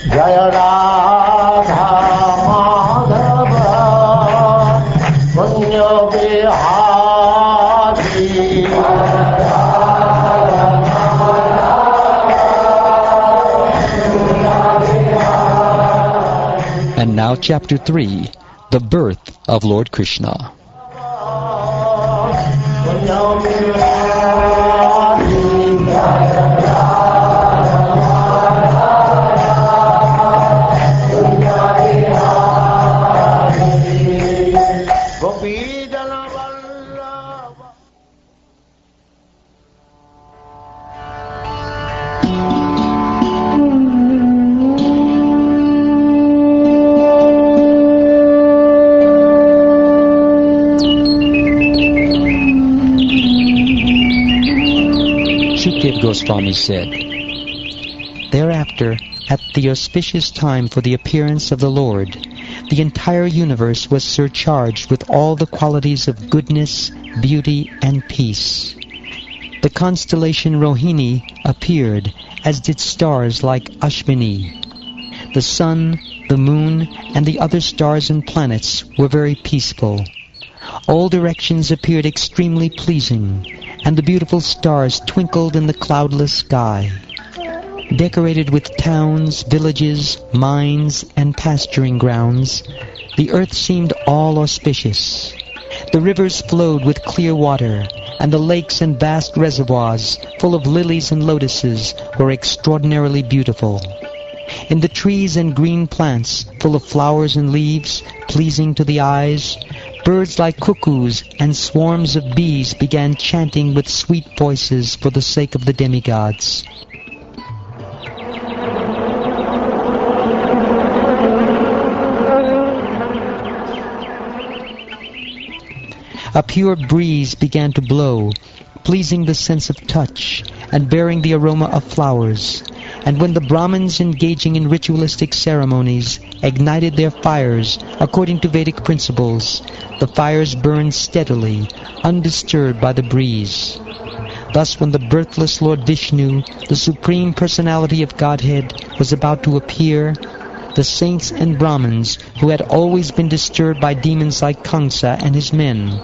Jaya Radha Madhava Punya Vihari. And now Chapter 3, The Birth of Lord Krishna. Goswami said, "Thereafter, at the auspicious time for the appearance of the Lord, the entire universe was surcharged with all the qualities of goodness, beauty, and peace. The constellation Rohini appeared, as did stars like Ashvini. The sun, the moon, and the other stars and planets were very peaceful. All directions appeared extremely pleasing, and the beautiful stars twinkled in the cloudless sky. Decorated with towns, villages, mines, and pasturing grounds, the earth seemed all auspicious. The rivers flowed with clear water, and the lakes and vast reservoirs, full of lilies and lotuses, were extraordinarily beautiful. In the trees and green plants, full of flowers and leaves, pleasing to the eyes, birds like cuckoos and swarms of bees began chanting with sweet voices for the sake of the demigods. A pure breeze began to blow, pleasing the sense of touch and bearing the aroma of flowers. And when the Brahmins engaging in ritualistic ceremonies ignited their fires according to Vedic principles, the fires burned steadily, undisturbed by the breeze. Thus when the birthless Lord Vishnu, the Supreme Personality of Godhead, was about to appear, the saints and Brahmins, who had always been disturbed by demons like Kamsa and his men,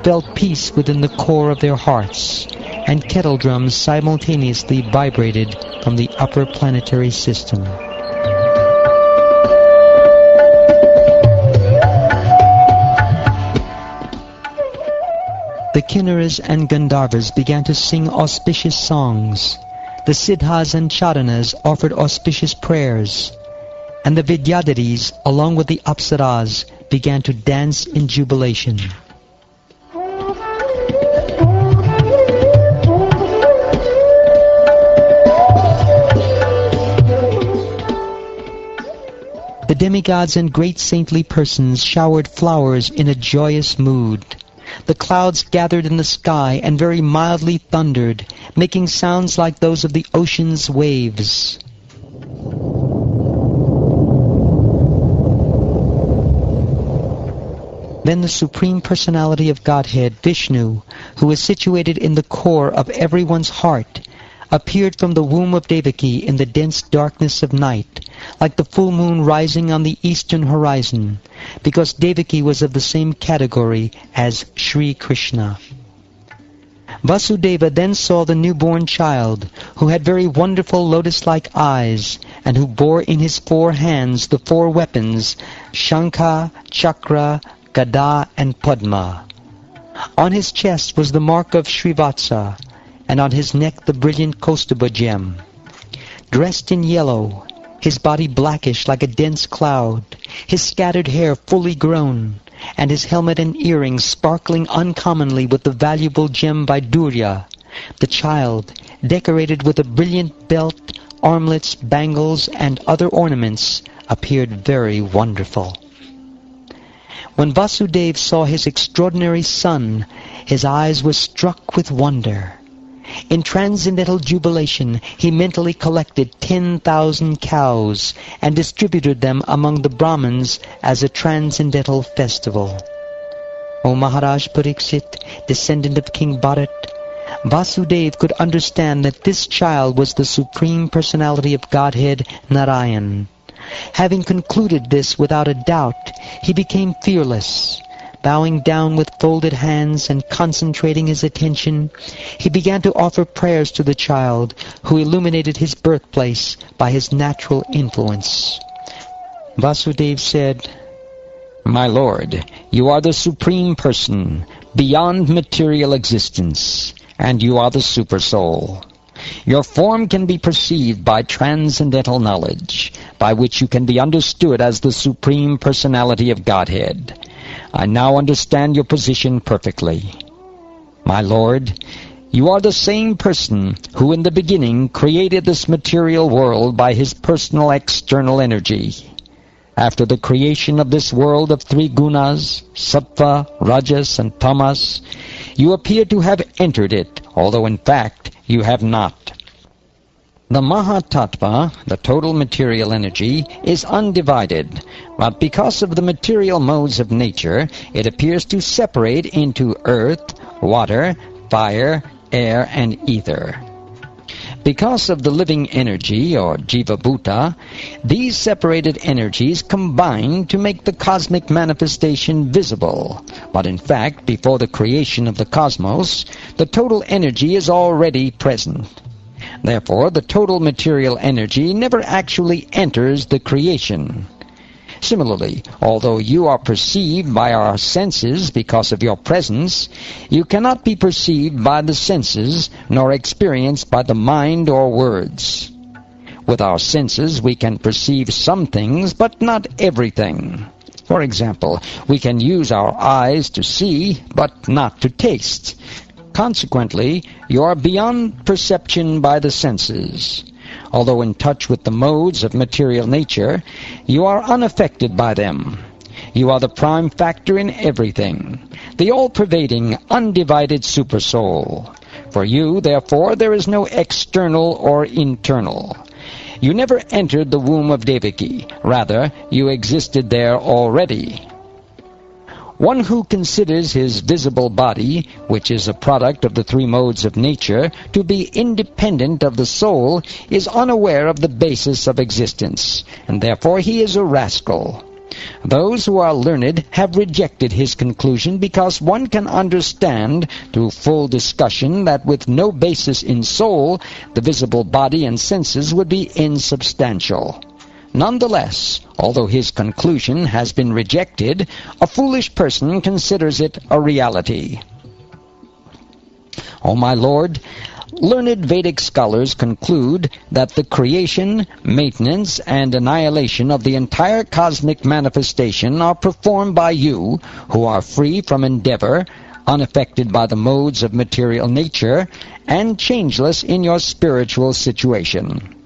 felt peace within the core of their hearts, and kettle drums simultaneously vibrated from the upper planetary system. The Kinnaras and Gandharvas began to sing auspicious songs. The Siddhas and Chadanas offered auspicious prayers, and the Vidyadharis, along with the Apsaras, began to dance in jubilation. The demigods and great saintly persons showered flowers in a joyous mood. The clouds gathered in the sky and very mildly thundered, making sounds like those of the ocean's waves. Then the Supreme Personality of Godhead, Vishnu, who is situated in the core of everyone's heart, appeared from the womb of Devaki in the dense darkness of night, like the full moon rising on the eastern horizon, because Devaki was of the same category as Sri Krishna. Vasudeva then saw the newborn child, who had very wonderful lotus-like eyes, and who bore in his 4 hands the 4 weapons, Shankha, Chakra, Gada, and Padma. On his chest was the mark of Srivatsa, and on his neck the brilliant Kaustubha gem. Dressed in yellow, his body blackish like a dense cloud, his scattered hair fully grown, and his helmet and earrings sparkling uncommonly with the valuable gem Vaidurya, the child, decorated with a brilliant belt, armlets, bangles, and other ornaments, appeared very wonderful. When Vasudeva saw his extraordinary son, his eyes were struck with wonder. In transcendental jubilation, he mentally collected 10,000 cows and distributed them among the Brahmins as a transcendental festival. O Maharaj Pariksit, descendant of King Bharat, Vasudeva could understand that this child was the Supreme Personality of Godhead, Narayan. Having concluded this without a doubt, he became fearless. Bowing down with folded hands and concentrating his attention, he began to offer prayers to the child, who illuminated his birthplace by his natural influence. Vasudeva said, "My Lord, you are the Supreme Person, beyond material existence, and you are the Supersoul. Your form can be perceived by transcendental knowledge, by which you can be understood as the Supreme Personality of Godhead. I now understand your position perfectly. My Lord, you are the same person who in the beginning created this material world by his personal external energy. After the creation of this world of three gunas, sattva, rajas, and tamas, you appear to have entered it, although in fact you have not. The Mahatattva, the total material energy, is undivided, but because of the material modes of nature, it appears to separate into earth, water, fire, air, and ether. Because of the living energy, or Jiva Bhuta, these separated energies combine to make the cosmic manifestation visible. But in fact, before the creation of the cosmos, the total energy is already present. Therefore, the total material energy never actually enters the creation. Similarly, although you are perceived by our senses because of your presence, you cannot be perceived by the senses, nor experienced by the mind or words. With our senses, we can perceive some things, but not everything. For example, we can use our eyes to see, but not to taste. Consequently, you are beyond perception by the senses. Although in touch with the modes of material nature, you are unaffected by them. You are the prime factor in everything, the all-pervading, undivided Supersoul. For you, therefore, there is no external or internal. You never entered the womb of Devaki. Rather, you existed there already. One who considers his visible body, which is a product of the three modes of nature, to be independent of the soul, is unaware of the basis of existence, and therefore he is a rascal. Those who are learned have rejected his conclusion because one can understand, through full discussion, that with no basis in soul, the visible body and senses would be insubstantial. Nonetheless, although his conclusion has been rejected, a foolish person considers it a reality. O my Lord, learned Vedic scholars conclude that the creation, maintenance, and annihilation of the entire cosmic manifestation are performed by you, who are free from endeavor, unaffected by the modes of material nature, and changeless in your spiritual situation.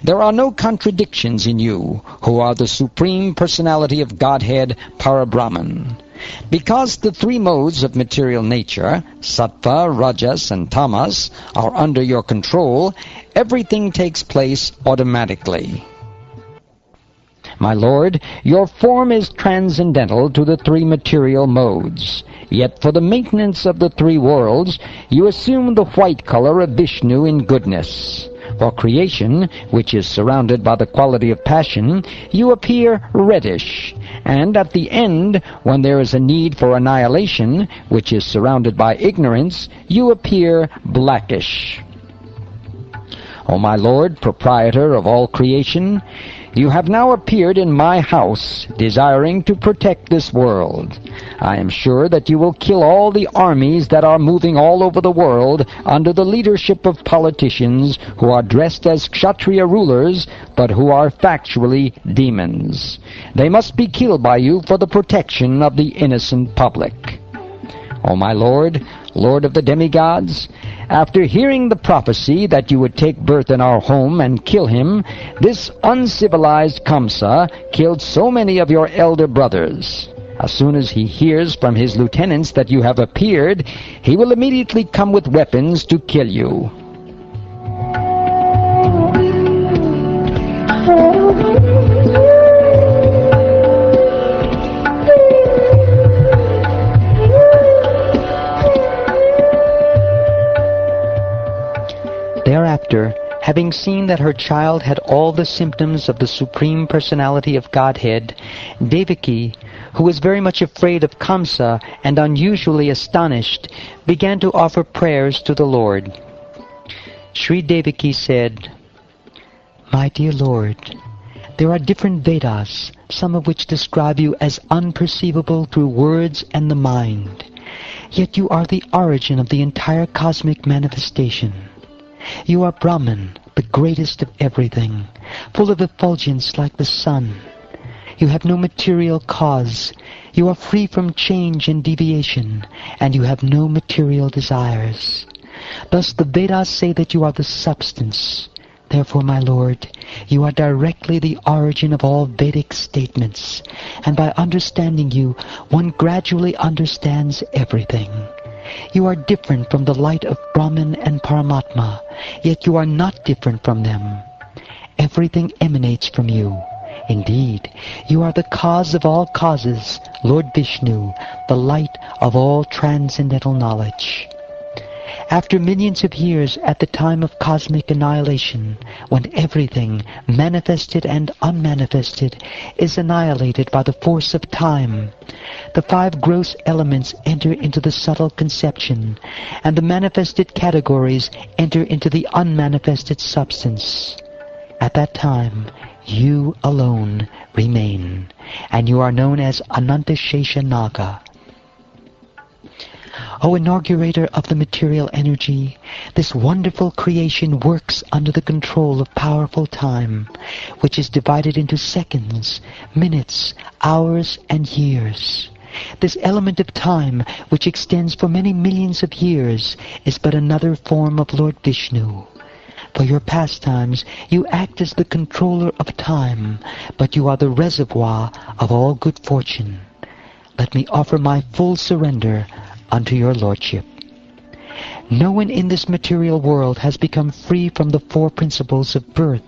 There are no contradictions in you, who are the Supreme Personality of Godhead, Parabrahman. Because the three modes of material nature, sattva, rajas, and tamas, are under your control, everything takes place automatically. My Lord, your form is transcendental to the three material modes. Yet for the maintenance of the three worlds, you assume the white color of Vishnu in goodness. For creation, which is surrounded by the quality of passion, you appear reddish. And at the end, when there is a need for annihilation, which is surrounded by ignorance, you appear blackish. O my Lord, proprietor of all creation, you have now appeared in my house, desiring to protect this world. I am sure that you will kill all the armies that are moving all over the world under the leadership of politicians who are dressed as Kshatriya rulers, but who are factually demons. They must be killed by you for the protection of the innocent public. O my Lord, Lord of the demigods, after hearing the prophecy that you would take birth in our home and kill him, this uncivilized Kamsa killed so many of your elder brothers. As soon as he hears from his lieutenants that you have appeared, he will immediately come with weapons to kill you. Thereafter, having seen that her child had all the symptoms of the Supreme Personality of Godhead, Devaki, who was very much afraid of Kamsa and unusually astonished, began to offer prayers to the Lord. Sri Devaki said, "My dear Lord, there are different Vedas, some of which describe you as unperceivable through words and the mind. Yet you are the origin of the entire cosmic manifestation. You are Brahman, the greatest of everything, full of effulgence like the sun. You have no material cause. You are free from change and deviation, and you have no material desires. Thus the Vedas say that you are the substance. Therefore, my Lord, you are directly the origin of all Vedic statements, and by understanding you, one gradually understands everything. You are different from the light of Brahman and Paramatma, yet you are not different from them. Everything emanates from you. Indeed, you are the cause of all causes, Lord Vishnu, the light of all transcendental knowledge. After millions of years at the time of cosmic annihilation, when everything, manifested and unmanifested, is annihilated by the force of time, the 5 gross elements enter into the subtle conception, and the manifested categories enter into the unmanifested substance. At that time, you alone remain, and you are known as Anantashesha Naga. O inaugurator of the material energy, this wonderful creation works under the control of powerful time, which is divided into seconds, minutes, hours, and years. This element of time, which extends for many millions of years, is but another form of Lord Vishnu. For your pastimes, you act as the controller of time, but you are the reservoir of all good fortune. Let me offer my full surrender unto your lordship. No one in this material world has become free from the 4 principles of birth,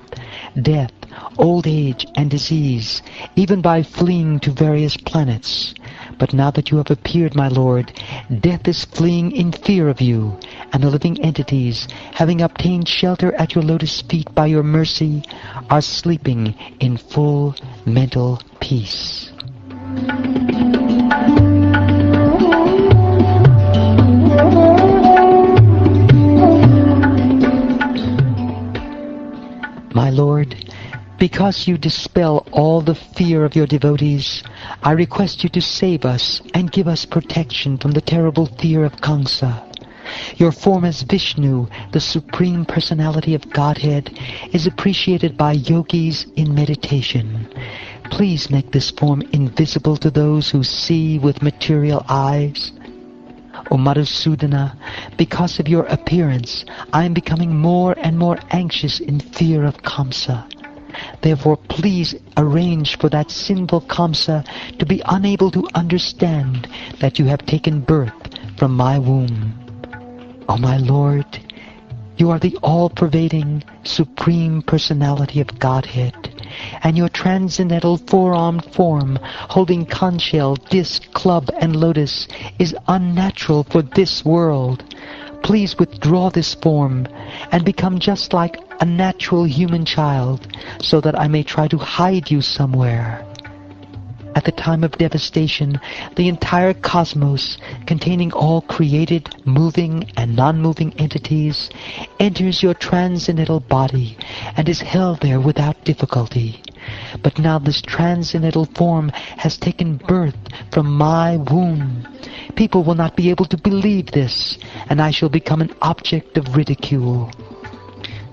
death, old age, and disease, even by fleeing to various planets. But now that you have appeared, my lord, death is fleeing in fear of you, and the living entities, having obtained shelter at your lotus feet by your mercy, are sleeping in full mental peace. My Lord, because you dispel all the fear of your devotees, I request you to save us and give us protection from the terrible fear of Kamsa. Your form as Vishnu, the Supreme Personality of Godhead, is appreciated by yogis in meditation. Please make this form invisible to those who see with material eyes. O Madhusudana, because of your appearance, I am becoming more and more anxious in fear of Kamsa. Therefore, please arrange for that sinful Kamsa to be unable to understand that you have taken birth from my womb. O my Lord, you are the all-pervading, Supreme Personality of Godhead, and your transcendental 4-armed form, holding conch shell, disc, club, and lotus, is unnatural for this world. Please withdraw this form and become just like a natural human child, so that I may try to hide you somewhere. At the time of devastation, the entire cosmos, containing all created, moving, and non-moving entities, enters your transcendental body and is held there without difficulty. But now this transcendental form has taken birth from my womb. People will not be able to believe this, and I shall become an object of ridicule.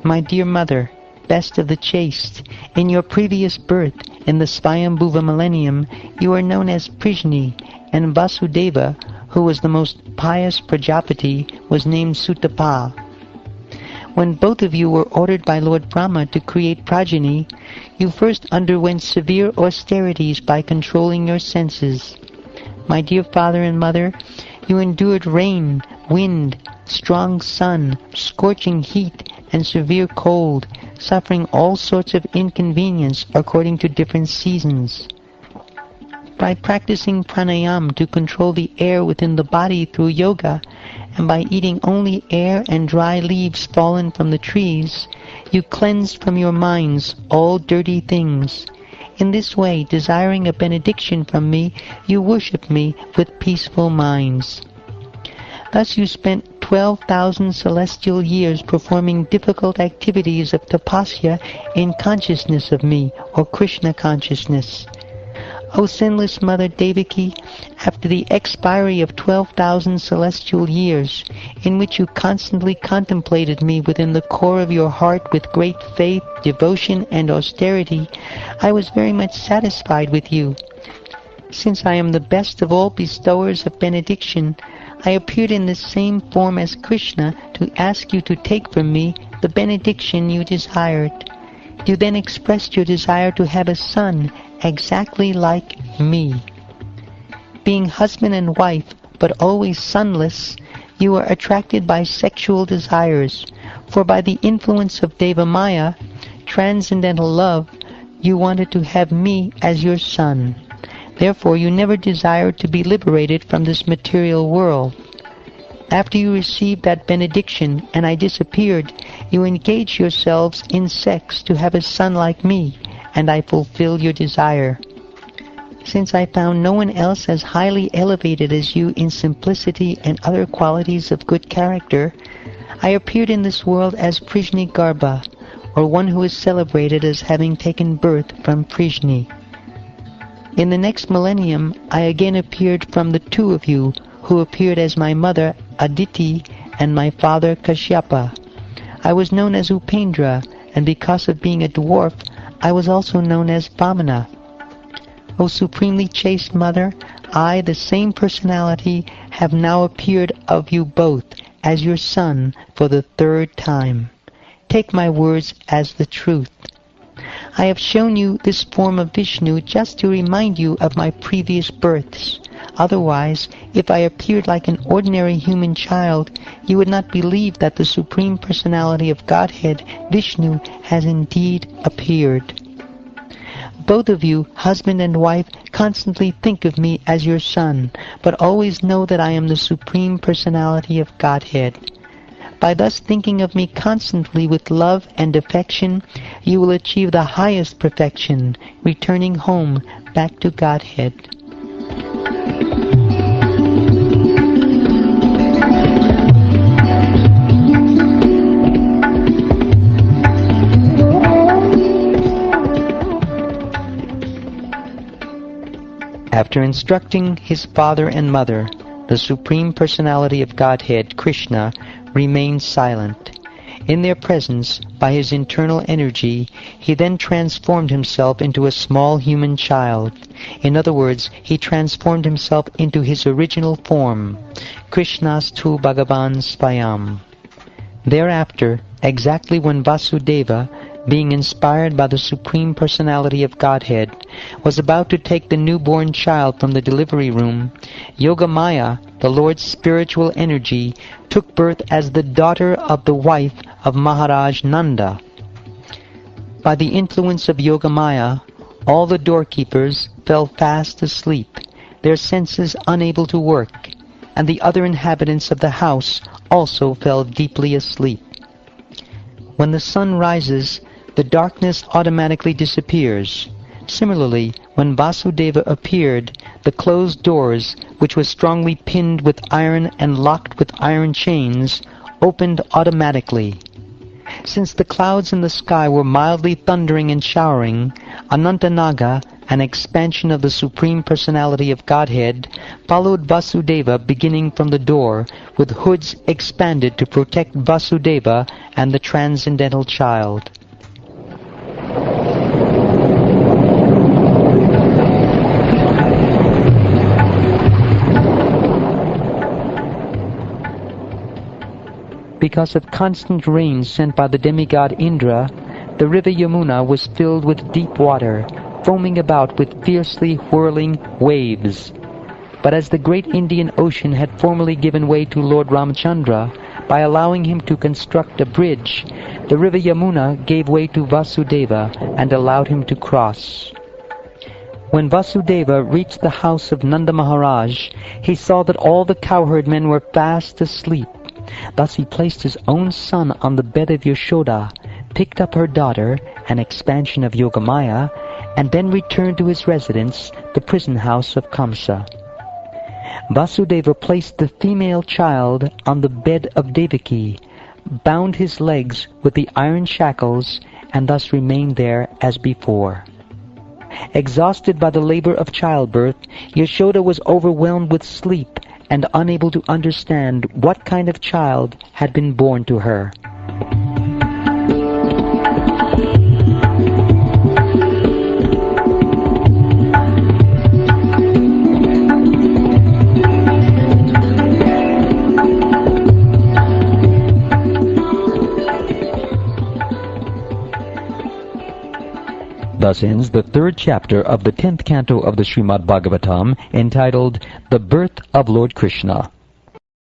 My dear mother, best of the chaste, in your previous birth, in the Svayambhuva millennium, you are known as Prishni, and Vasudeva, who was the most pious Prajapati, was named Sutapa. When both of you were ordered by Lord Brahma to create progeny, you first underwent severe austerities by controlling your senses. My dear father and mother, you endured rain, wind, strong sun, scorching heat, and severe cold, suffering all sorts of inconvenience according to different seasons. By practicing pranayama to control the air within the body through yoga, and by eating only air and dry leaves fallen from the trees, you cleansed from your minds all dirty things. In this way, desiring a benediction from me, you worship me with peaceful minds. Thus you spent 12,000 celestial years performing difficult activities of tapasya in consciousness of me, or Krishna consciousness. O sinless Mother Devaki, after the expiry of 12,000 celestial years, in which you constantly contemplated me within the core of your heart with great faith, devotion, and austerity, I was very much satisfied with you. Since I am the best of all bestowers of benediction, I appeared in the same form as Krishna to ask you to take from me the benediction you desired. You then expressed your desire to have a son exactly like me. Being husband and wife, but always sonless, you are attracted by sexual desires, for by the influence of Deva Maya, transcendental love, you wanted to have me as your son. Therefore you never desired to be liberated from this material world. After you received that benediction and I disappeared, you engaged yourselves in sex to have a son like me, and I fulfilled your desire. Since I found no one else as highly elevated as you in simplicity and other qualities of good character, I appeared in this world as Prishni Garbha, or one who is celebrated as having taken birth from Prishni. In the next millennium, I again appeared from the two of you, who appeared as my mother Aditi and my father Kashyapa. I was known as Upendra, and because of being a dwarf, I was also known as Vamana. O supremely chaste mother, I, the same personality, have now appeared of you both as your son for the third time. Take my words as the truth. I have shown you this form of Vishnu just to remind you of my previous births. Otherwise, if I appeared like an ordinary human child, you would not believe that the Supreme Personality of Godhead, Vishnu, has indeed appeared. Both of you, husband and wife, constantly think of me as your son, but always know that I am the Supreme Personality of Godhead. By thus thinking of me constantly with love and affection, you will achieve the highest perfection, returning home back to Godhead. After instructing his father and mother, the Supreme Personality of Godhead, Krishna, remained silent. In their presence, by his internal energy, he then transformed himself into a small human child. In other words, he transformed himself into his original form, Krishnastu Bhagavan Svayam. Thereafter, exactly when Vasudeva, being inspired by the Supreme Personality of Godhead, was about to take the newborn child from the delivery room, Yogamaya, the Lord's spiritual energy, took birth as the daughter of the wife of Maharaj Nanda. By the influence of Yogamaya, all the doorkeepers fell fast asleep, their senses unable to work, and the other inhabitants of the house also fell deeply asleep. When the sun rises, the darkness automatically disappears. Similarly, when Vasudeva appeared, the closed doors, which were strongly pinned with iron and locked with iron chains, opened automatically. Since the clouds in the sky were mildly thundering and showering, Anantanaga, an expansion of the Supreme Personality of Godhead, followed Vasudeva beginning from the door, with hoods expanded to protect Vasudeva and the transcendental child. Because of constant rain sent by the demigod Indra, the river Yamuna was filled with deep water, foaming about with fiercely whirling waves. But as the great Indian Ocean had formerly given way to Lord Ramchandra, by allowing him to construct a bridge, the river Yamuna gave way to Vasudeva and allowed him to cross. When Vasudeva reached the house of Nanda Maharaj, he saw that all the cowherd men were fast asleep. Thus he placed his own son on the bed of Yashoda, picked up her daughter, an expansion of Yogamaya, and then returned to his residence, the prison house of Kamsa. Vasudeva placed the female child on the bed of Devaki, bound his legs with the iron shackles, and thus remained there as before. Exhausted by the labor of childbirth, Yashoda was overwhelmed with sleep and unable to understand what kind of child had been born to her. Thus ends the 3rd chapter of the 10th canto of the Srimad Bhagavatam, entitled The Birth of Lord Krishna.